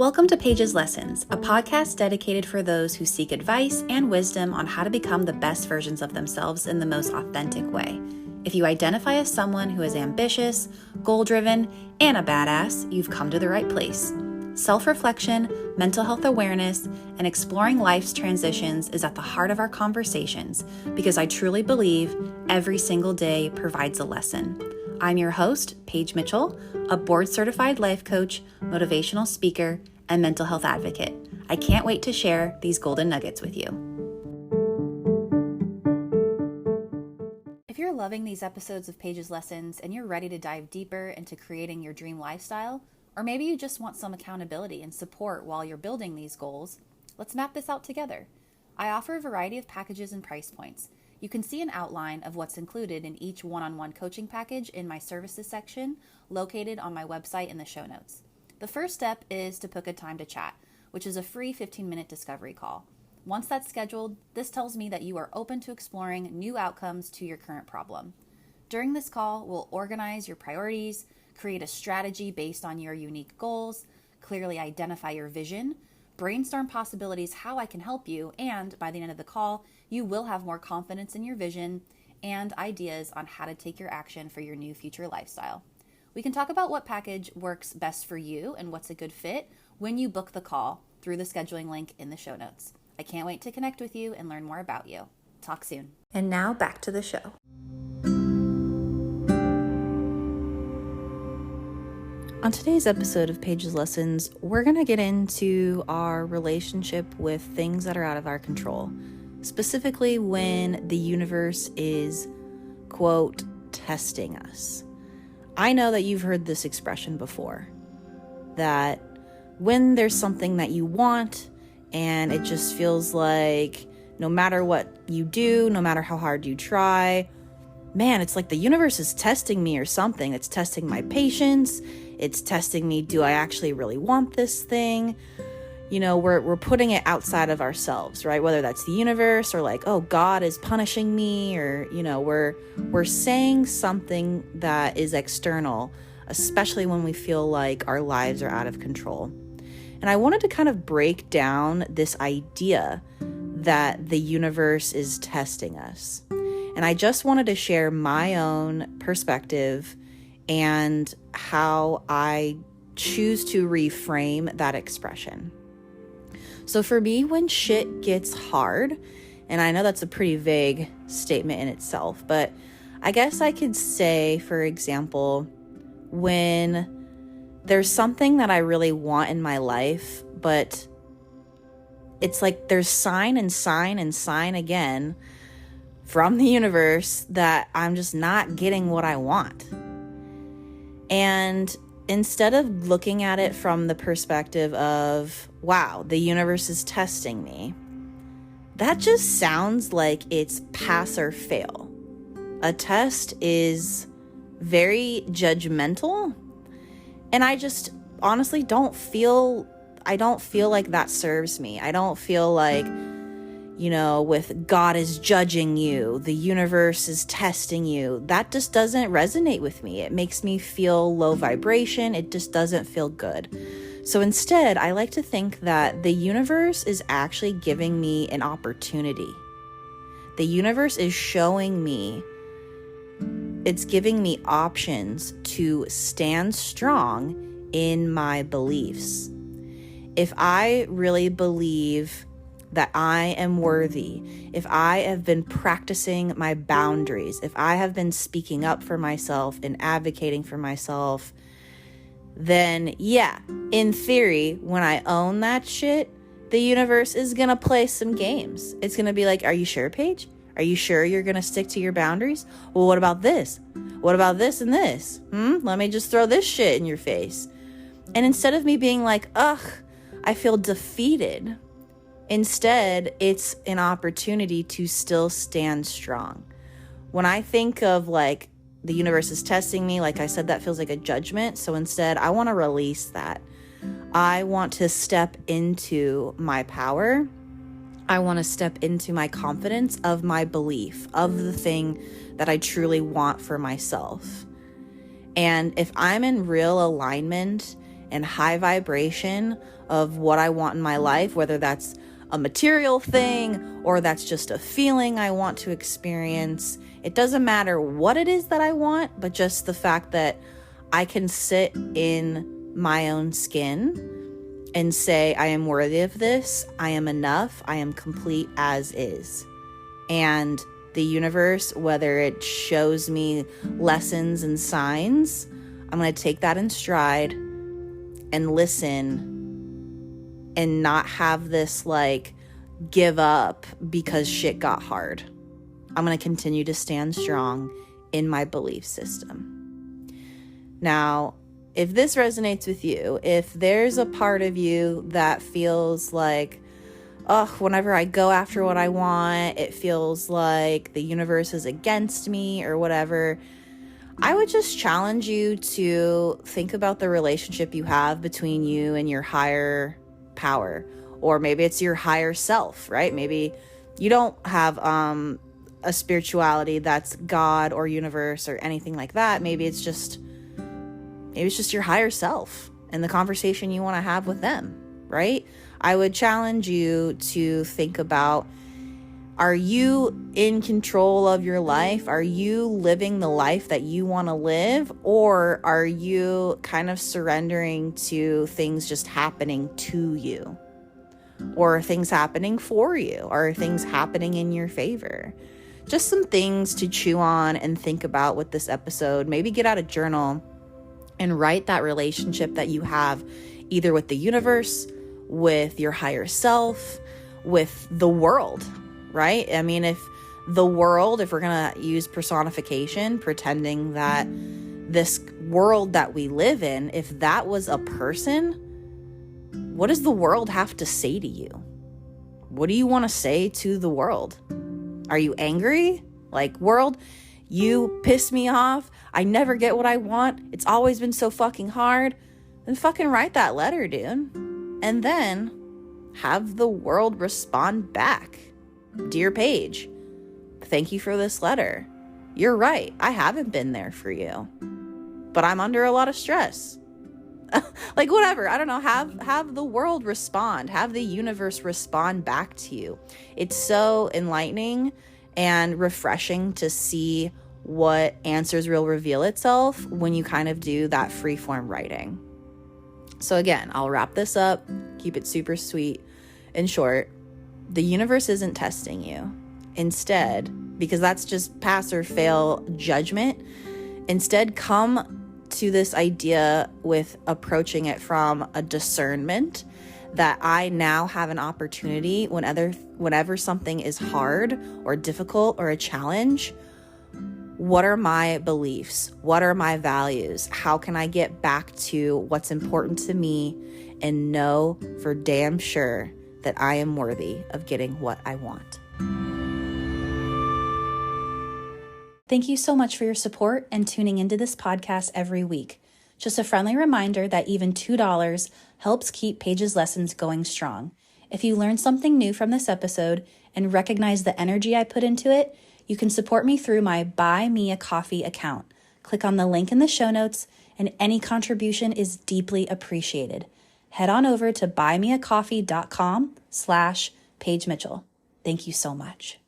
Welcome to Paige's Lessons, a podcast dedicated for those who seek advice and wisdom on how to become the best versions of themselves in the most authentic way. If you identify as someone who is ambitious, goal-driven, and a badass, you've come to the right place. Self-reflection, mental health awareness, and exploring life's transitions is at the heart of our conversations because I truly believe every single day provides a lesson. I'm your host, Paige Mitchell, a board-certified life coach, motivational speaker, and mental health advocate. I can't wait to share these golden nuggets with you. If you're loving these episodes of Paige's Lessons and you're ready to dive deeper into creating your dream lifestyle, or maybe you just want some accountability and support while you're building these goals, let's map this out together. I offer a variety of packages and price points. You can see an outline of what's included in each one-on-one coaching package in my services section, located on my website in the show notes. The first step is to book a time to chat, which is a free 15-minute discovery call. Once that's scheduled, this tells me that you are open to exploring new outcomes to your current problem. During this call, we'll organize your priorities, create a strategy based on your unique goals, clearly identify your vision, brainstorm possibilities how I can help you, and by the end of the call, you will have more confidence in your vision and ideas on how to take your action for your new future lifestyle. We can talk about what package works best for you and what's a good fit when you book the call through the scheduling link in the show notes. I can't wait to connect with you and learn more about you. Talk soon. And now back to the show. On today's episode of Paige's Lessons, we're going to get into our relationship with things that are out of our control, specifically when the universe is, quote, testing us. I know that you've heard this expression before, that when there's something that you want and it just feels like no matter what you do, no matter how hard you try, man, it's like the universe is testing me or something. It's testing my patience. It's testing me, do I actually really want this thing? You know, we're putting it outside of ourselves, right? Whether that's the universe or like, oh, God is punishing me, or, you know, we're saying something that is external, especially when we feel like our lives are out of control. And I wanted to kind of break down this idea that the universe is testing us. And I just wanted to share my own perspective and how I choose to reframe that expression. So for me, when shit gets hard, and I know that's a pretty vague statement in itself, but I guess I could say, for example, when there's something that I really want in my life, but it's like there's sign and sign and sign again from the universe that I'm just not getting what I want. And instead of looking at it from the perspective of, wow, the universe is testing me, that just sounds like it's pass or fail. A test is very judgmental, and I just honestly don't feel like that serves me. I don't feel like, you know, with God is judging you, the universe is testing you. That just doesn't resonate with me. It makes me feel low vibration. It just doesn't feel good. So instead, I like to think that the universe is actually giving me an opportunity. The universe is showing me, it's giving me options to stand strong in my beliefs. If I really believe that I am worthy, if I have been practicing my boundaries, if I have been speaking up for myself and advocating for myself, then yeah, in theory, when I own that shit, the universe is gonna play some games. It's gonna be like, are you sure, Paige? Are you sure you're gonna stick to your boundaries? Well, what about this? What about this and this? Let me just throw this shit in your face. And instead of me being like, ugh, I feel defeated, instead, it's an opportunity to still stand strong. When I think of like the universe is testing me, like I said, that feels like a judgment. So instead, I want to release that. I want to step into my power. I want to step into my confidence of my belief, of the thing that I truly want for myself. And if I'm in real alignment and high vibration of what I want in my life, whether that's a material thing or that's just a feeling I want to experience. It doesn't matter what it is that I want, but just the fact that I can sit in my own skin and say, I am worthy of this, I am enough, I am complete as is. And the universe, whether it shows me lessons and signs, I'm going to take that in stride and listen and not have this like give up because shit got hard. I'm going to continue to stand strong in my belief system. Now, if this resonates with you, if there's a part of you that feels like, oh, whenever I go after what I want, it feels like the universe is against me or whatever, I would just challenge you to think about the relationship you have between you and your higher power. Or maybe it's your higher self, right? Maybe you don't have a spirituality that's God or universe or anything like that. Maybe it's just your higher self and the conversation you want to have with them, right? I would challenge you to think about, are you in control of your life? Are you living the life that you want to live? Or are you kind of surrendering to things just happening to you? Or things happening for you? Or things happening in your favor? Just some things to chew on and think about with this episode. Maybe get out a journal and write that relationship that you have either with the universe, with your higher self, with the world, right? I mean, if we're going to use personification, pretending that this world that we live in, if that was a person, what does the world have to say to you? What do you want to say to the world? Are you angry? Like, world, you piss me off. I never get what I want. It's always been so fucking hard. Then fucking write that letter, dude. And then have the world respond back. Dear Paige, thank you for this letter. You're right. I haven't been there for you, but I'm under a lot of stress. Like, whatever. I don't know. Have the world respond. Have the universe respond back to you. It's so enlightening and refreshing to see what answers will reveal itself when you kind of do that freeform writing. So again, I'll wrap this up, keep it super sweet and short. The universe isn't testing you. Instead, because that's just pass or fail judgment, instead come to this idea with approaching it from a discernment that I now have an opportunity whenever something is hard or difficult or a challenge. What are my beliefs? What are my values? How can I get back to what's important to me and know for damn sure that I am worthy of getting what I want? Thank you so much for your support and tuning into this podcast every week. Just a friendly reminder that even $2 helps keep Paige's lessons going strong. If you learned something new from this episode and recognize the energy I put into it, you can support me through my Buy Me a Coffee account. Click on the link in the show notes, and any contribution is deeply appreciated. Head on over to buymeacoffee.com/Paige Mitchell. Thank you so much.